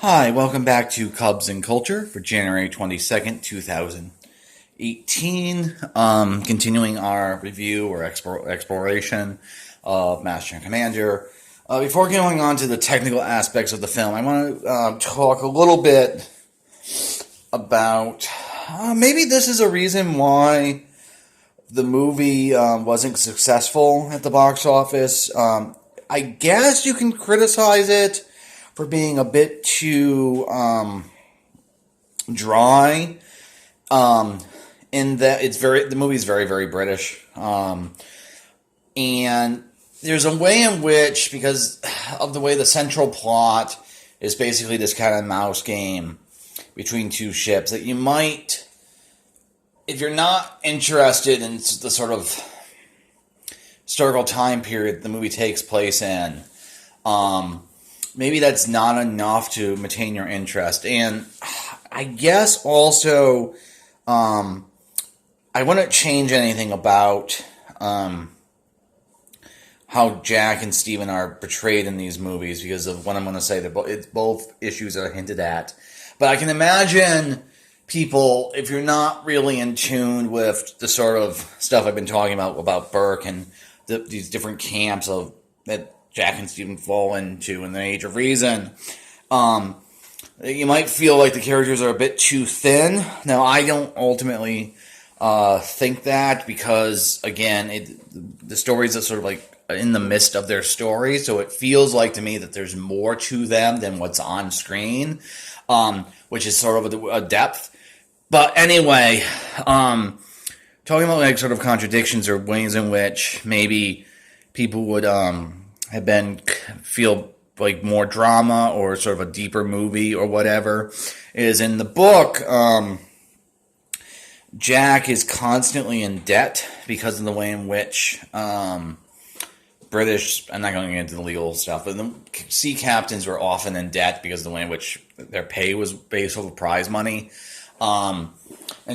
Hi, welcome back to Cubs and Culture for January 22nd, 2018. Continuing our review or exploration of Master and Commander. Before going on to the technical aspects of the film, I want to talk a little bit about maybe this is a reason why the movie wasn't successful at the box office. I guess you can criticize it for being a bit too dry. In that the movie's very, very British. And there's a way in which, because of the way the central plot is basically this cat and mouse game between two ships, that you might, if you're not interested in the sort of historical time period the movie takes place in, maybe that's not enough to maintain your interest. And I guess also, I wouldn't change anything about how Jack and Stephen are portrayed in these movies because of what I'm going to say. It's both issues that are hinted at. But I can imagine people, if you're not really in tune with the sort of stuff I've been talking about Burke and these different camps of that Jack and Stephen fall into in the Age of Reason, you might feel like the characters are a bit too thin. Now, I don't ultimately think that because, again, the stories are sort of like in the midst of their story, so it feels like to me that there's more to them than what's on screen, which is sort of a depth. But anyway, talking about like sort of contradictions or ways in which maybe people would feel like more drama or sort of a deeper movie or whatever, is in the book, Jack is constantly in debt because of the way in which British, I'm not going to get into the legal stuff, but the sea captains were often in debt because of the way in which their pay was based off of prize money. And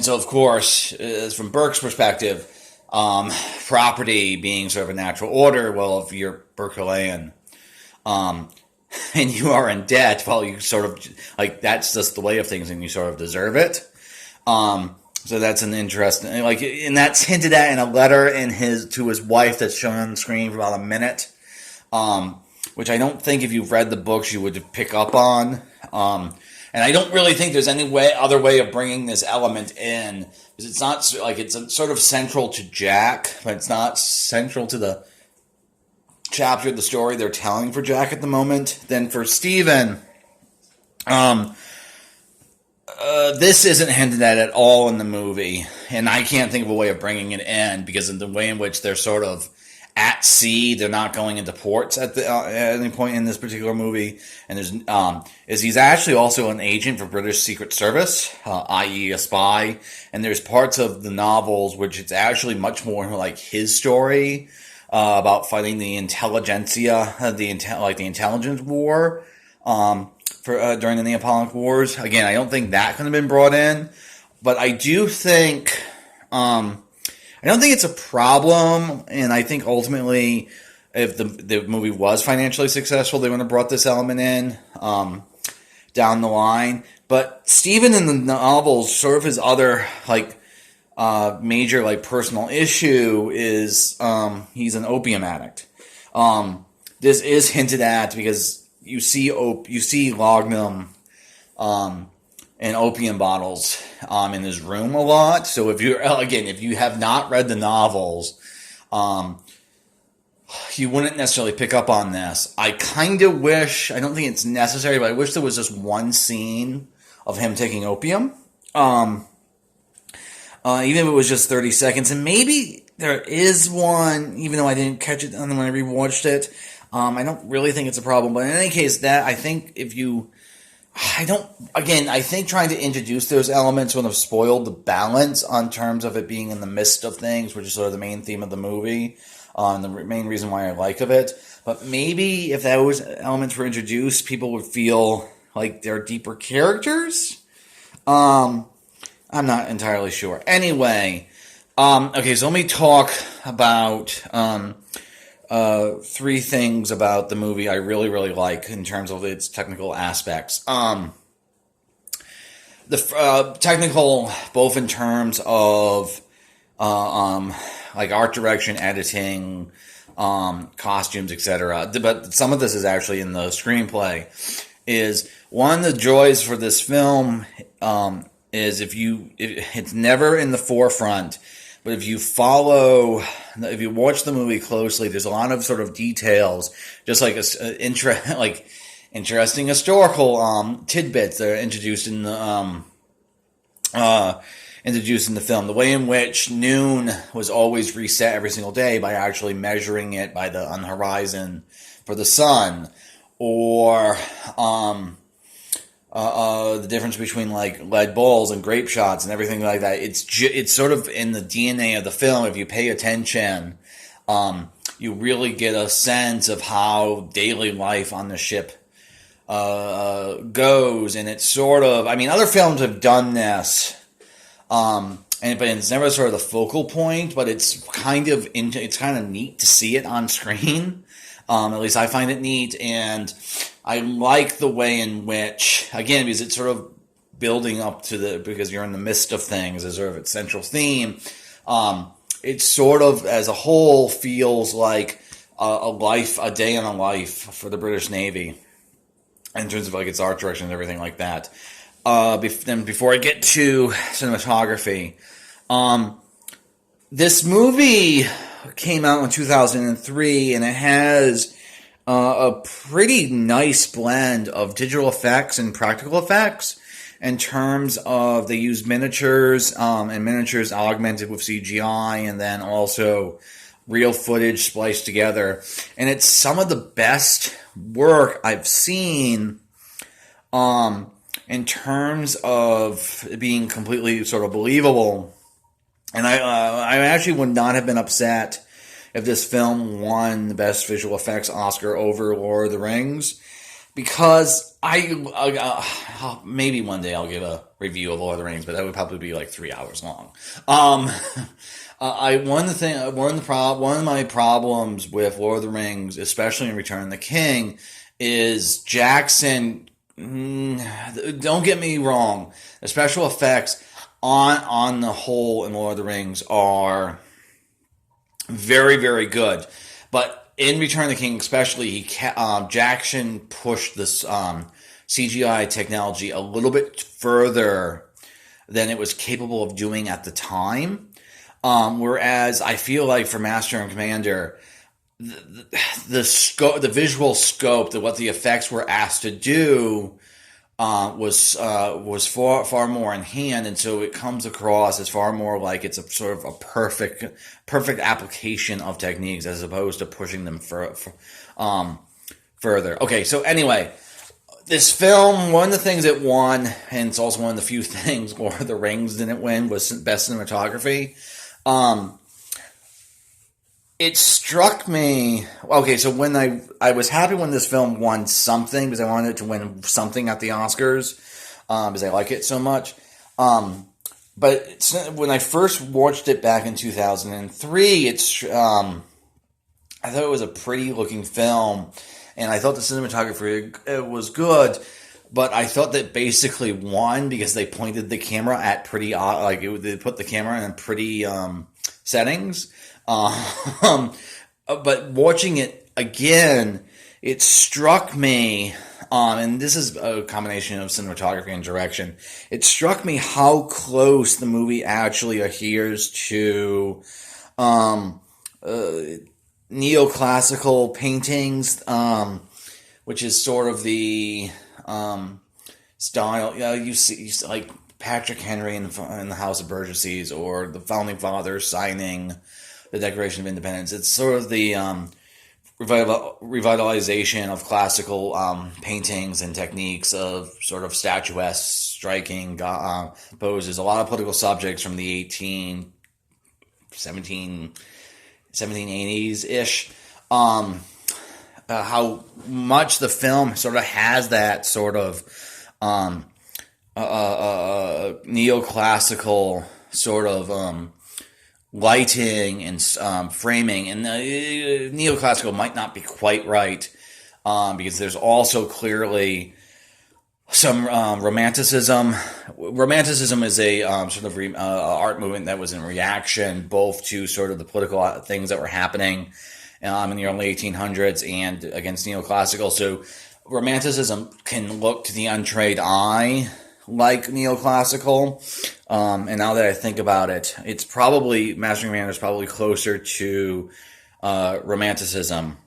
so, of course, from Burke's perspective, property being sort of a natural order, well, if you're Berkeleyan, and you are in debt, well, you sort of, like, that's just the way of things, and you sort of deserve it. So that's an interesting, like, and that's hinted at in a letter to his wife that's shown on the screen for about a minute, which I don't think if you've read the books you would pick up on. And I don't really think there's any other way of bringing this element in, because it's not like it's sort of central to Jack, but it's not central to the chapter of the story they're telling for Jack at the moment. Then for Stephen, this isn't hinted at all in the movie, and I can't think of a way of bringing it in because of the way in which they're sort of at sea. They're not going into ports at any point in this particular movie. And he's actually also an agent for British Secret Service, i.e. a spy. And there's parts of the novels which it's actually much more like his story about fighting the intelligentsia, the intelligence war during the Napoleonic Wars. Again, I don't think that could have been brought in, but I do think. I don't think it's a problem, and I think ultimately, if the movie was financially successful, they would have brought this element in down the line. But Stephen in the novels, sort of his other major personal issue is he's an opium addict. This is hinted at because you see laudanum and opium bottles in his room a lot. So if you have not read the novels, you wouldn't necessarily pick up on this. I kind of wish, I don't think it's necessary, but I wish there was just one scene of him taking opium. Even if it was just 30 seconds. And maybe there is one, even though I didn't catch it when I rewatched it. I don't really think it's a problem. But in any case, I think trying to introduce those elements would have spoiled the balance on terms of it being in the midst of things, which is sort of the main theme of the movie, and the main reason why I like of it. But maybe if those elements were introduced, people would feel like they're deeper characters. I'm not entirely sure. Anyway, okay, so let me talk about three things about the movie I really, really like in terms of its technical aspects. The technical, both in terms of like art direction, editing, costumes, etc. But some of this is actually in the screenplay. Is one of the joys for this film is it's never in the forefront, but if you watch the movie closely, there's a lot of sort of details, just like interesting historical tidbits that are introduced in the film. The way in which noon was always reset every single day by actually measuring it on the horizon for the sun, or the difference between like lead balls and grape shots and everything like that. It's sort of in the DNA of the film. If you pay attention, you really get a sense of how daily life on the ship goes, and it's sort of, I mean, other films have done this, but it's never sort of the focal point. But it's kind of neat to see it on screen. At least I find it neat, and I like the way in which, again, because it's sort of building up to because you're in the midst of things as sort of its central theme. It sort of, as a whole, feels like a day in a life for the British Navy, in terms of like its art direction and everything like that. Then before I get to cinematography, this movie came out in 2003, and it has a pretty nice blend of digital effects and practical effects in terms of they use miniatures, and miniatures augmented with CGI, and then also real footage spliced together. And it's some of the best work I've seen in terms of being completely sort of believable. And I actually would not have been upset if this film won the Best Visual Effects Oscar over Lord of the Rings, because maybe one day I'll give a review of Lord of the Rings, but that would probably be like 3 hours long. One of my problems with Lord of the Rings, especially in Return of the King, is Jackson. Don't get me wrong, the special effects on the whole in Lord of the Rings are very, very good, but in Return of the King especially, Jackson pushed this CGI technology a little bit further than it was capable of doing at the time. Whereas I feel like for Master and Commander, the scope, the visual scope, what the effects were asked to do was far more in hand, and so it comes across as far more like it's a sort of a perfect application of techniques as opposed to pushing them further. Okay, so anyway, this film, one of the things it won, and it's also one of the few things Lord of the Rings didn't win, was Best Cinematography. It struck me, okay, so when I was happy when this film won something, because I wanted it to win something at the Oscars, because I like it so much. But when I first watched it back in 2003, I thought it was a pretty looking film, and I thought the cinematography was good, but I thought that basically won because they pointed the camera at pretty, they put the camera in pretty settings. But watching it again, it struck me, and this is a combination of cinematography and direction, it struck me how close the movie actually adheres to neoclassical paintings, which is sort of the style. You see like Patrick Henry in the House of Burgesses, or the Founding Fathers signing the Declaration of Independence. It's sort of the revitalization of classical paintings and techniques of sort of statuesque, striking poses. A lot of political subjects from the 1780s-ish. How much the film sort of has that sort of neoclassical sort of lighting and framing. And neoclassical might not be quite right, because there's also clearly some romanticism. Romanticism is a sort of art movement that was in reaction both to sort of the political things that were happening in the early 1800s and against neoclassical. So romanticism can look to the untrained eye like neoclassical. And now that I think about it, it's probably, Mastering Man is probably closer to romanticism.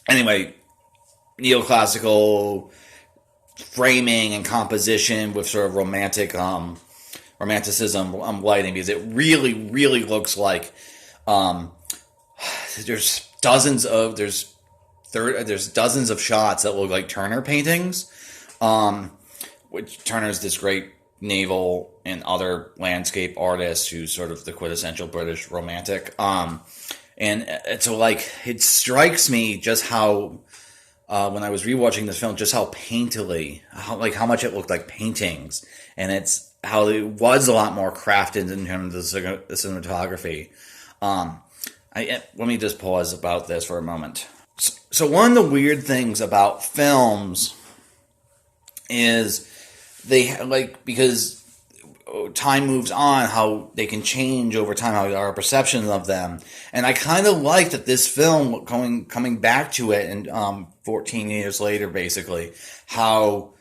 Anyway, neoclassical framing and composition with sort of romanticism lighting, because it really looks like there's dozens of shots that look like Turner paintings, which Turner's this great naval and other landscape artist who's sort of the quintessential British romantic. And so like it strikes me just how when I was rewatching this film, just how painterly, how much it looked like paintings, and it's how it was a lot more crafted in terms of the cinematography. Let me just pause about this for a moment. So one of the weird things about films is because time moves on, how they can change over time, how our perceptions of them. And I kind of like that this film, coming back to it, and 14 years later, basically, how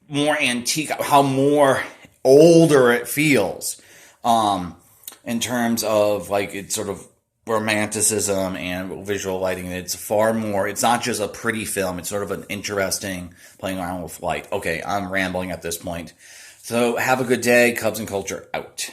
more antique, how more older it feels, in terms of like it's sort of romanticism and visual lighting. It's far more, it's not just a pretty film, it's sort of an interesting playing around with light. Okay, I'm rambling at this point. So have a good day. Cubs and Culture out.